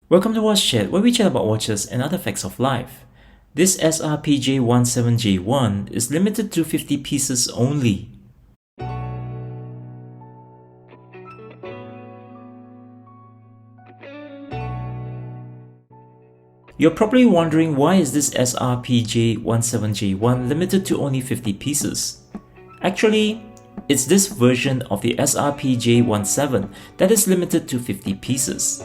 Welcome to Watchat, where we chat about watches and other facts of life. This SRPJ17J1 is limited to 50 pieces only. You're probably wondering, why is this SRPJ17J1 limited to only 50 pieces? Actually, it's this version of the SRPJ17 that is limited to 50 pieces.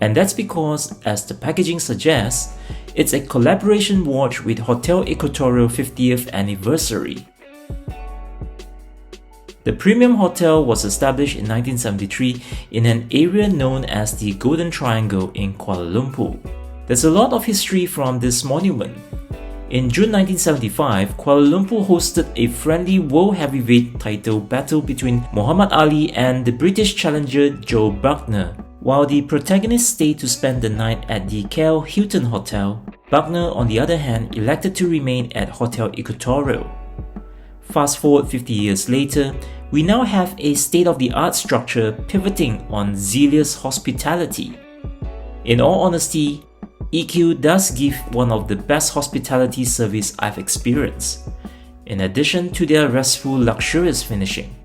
And that's because, as the packaging suggests, it's a collaboration watch with Hotel Equatorial 50th anniversary. The premium hotel was established in 1973 in an area known as the Golden Triangle in Kuala Lumpur. There's a lot of history from this monument. In June 1975, Kuala Lumpur hosted a friendly world heavyweight title battle between Muhammad Ali and the British challenger Joe Buckner. While the protagonists stayed to spend the night at the KL Hilton Hotel, Buckner, on the other hand, elected to remain at Hotel Equatorial. Fast forward 50 years later, we now have a state-of-the-art structure pivoting on zealous hospitality. In all honesty, EQ does give one of the best hospitality service I've experienced, in addition to their restful, luxurious finishing.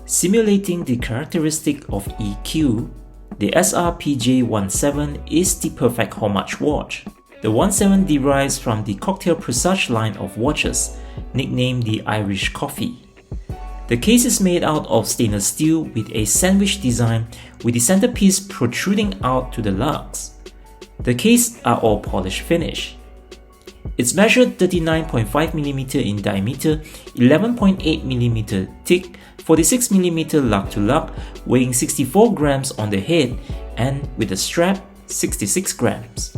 Simulating the characteristic of EQ, the SRPJ17 is the perfect homage watch. The 17 derives from the cocktail Presage line of watches, nicknamed the Irish Coffee. The case is made out of stainless steel with a sandwich design with the centerpiece protruding out to the lugs. The case are all polished finish. It's measured 39.5mm in diameter, 11.8mm thick, 46mm lug to lug, weighing 64 grams on the head, and with a strap, 66 grams.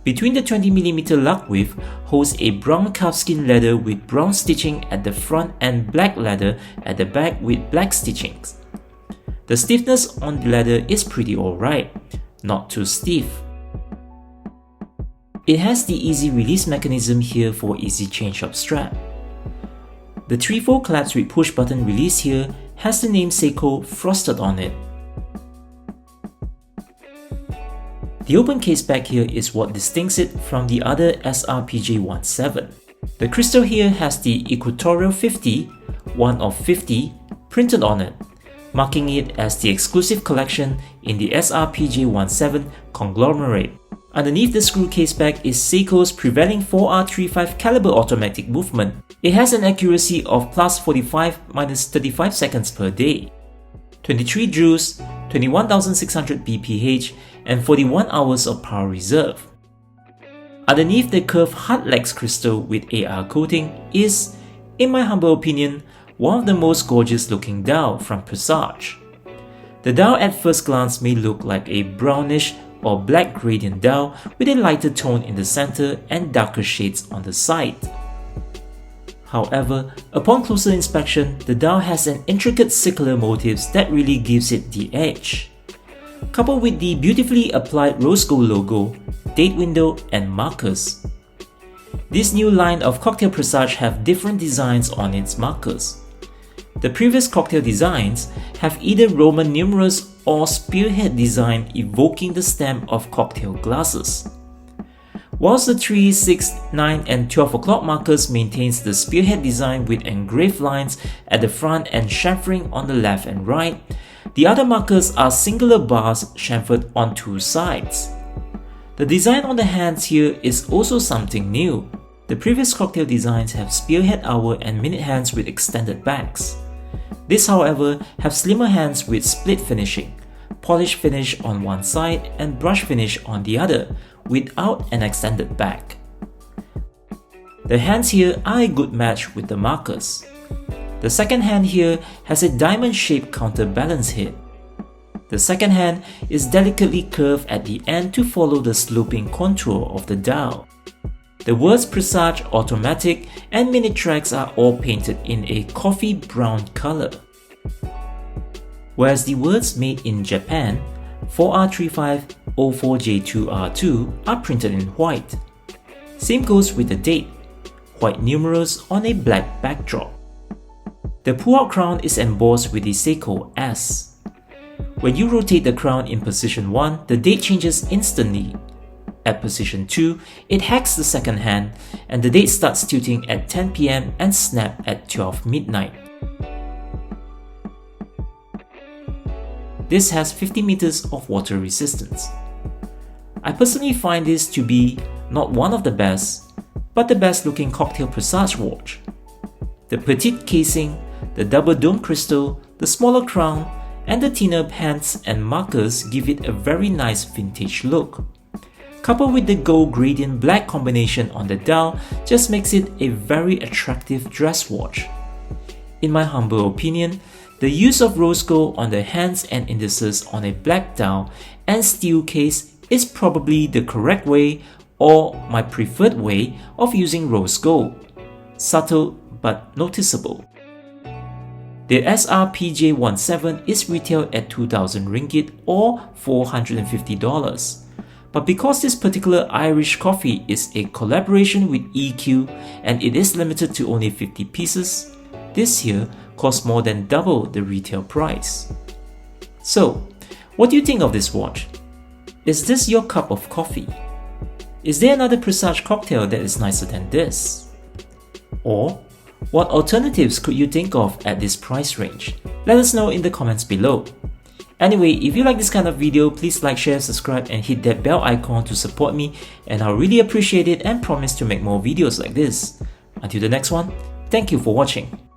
Between the 20mm lug width holds a brown calfskin leather with brown stitching at the front and black leather at the back with black stitchings. The stiffness on the leather is pretty alright, not too stiff. It has the easy release mechanism here for easy change of strap. The 3-fold clasp with push button release here has the name Seiko frosted on it. The open case back here is what distincts it from the other SRPJ17. The crystal here has the Equatorial 50, 1 of 50, printed on it, marking it as the exclusive collection in the SRPJ17 conglomerate. Underneath the screw case back is Seiko's prevailing 4R35 caliber automatic movement. It has an accuracy of plus 45 minus 35 seconds per day, 23 joules, 21,600 bph, and 41 hours of power reserve. Underneath the curved hard legs crystal with AR coating is, in my humble opinion, one of the most gorgeous looking dial from Presage. The dial at first glance may look like a brownish or black gradient dial with a lighter tone in the center and darker shades on the side. However, upon closer inspection, the dial has an intricate circular motifs that really gives it the edge. Coupled with the beautifully applied rose gold logo, date window, and markers. This new line of cocktail Presage have different designs on its markers. The previous cocktail designs have either Roman numerals or spearhead design evoking the stem of cocktail glasses. Whilst the 3, 6, 9 and 12 o'clock markers maintains the spearhead design with engraved lines at the front and chamfering on the left and right, the other markers are singular bars chamfered on two sides. The design on the hands here is also something new. The previous cocktail designs have spearhead hour and minute hands with extended backs. This, however, have slimmer hands with split finishing, polish finish on one side and brush finish on the other, without an extended back. The hands here are a good match with the markers. The second hand here has a diamond-shaped counterbalance head. The second hand is delicately curved at the end to follow the sloping contour of the dial. The words Presage, Automatic and Minute Tracks are all painted in a coffee brown color. Whereas the words Made in Japan, 4R35, 04J2R2 are printed in white. Same goes with the date, white numerals on a black backdrop. The pull-out crown is embossed with the Seiko S. When you rotate the crown in position 1, the date changes instantly. At position 2, it hacks the second hand, and the date starts tilting at 10 PM and snap at 12 midnight. This has 50 meters of water resistance. I personally find this to be not one of the best, but the best looking cocktail Presage watch. The petite casing, the double dome crystal, the smaller crown, and the thinner hands and markers give it a very nice vintage look. Coupled with the gold gradient black combination on the dial just makes it a very attractive dress watch. In my humble opinion, the use of rose gold on the hands and indices on a black dial and steel case is probably the correct way or my preferred way of using rose gold. Subtle but noticeable. The SRPJ17 is retailed at 2,000 ringgit or $450. But because this particular Irish coffee is a collaboration with EQ and it is limited to only 50 pieces, this here costs more than double the retail price. So, what do you think of this watch? Is this your cup of coffee? Is there another Presage cocktail that is nicer than this? Or, what alternatives could you think of at this price range? Let us know in the comments below. Anyway, if you like this kind of video, please like, share, subscribe and hit that bell icon to support me, and I'll really appreciate it and promise to make more videos like this. Until the next one, thank you for watching.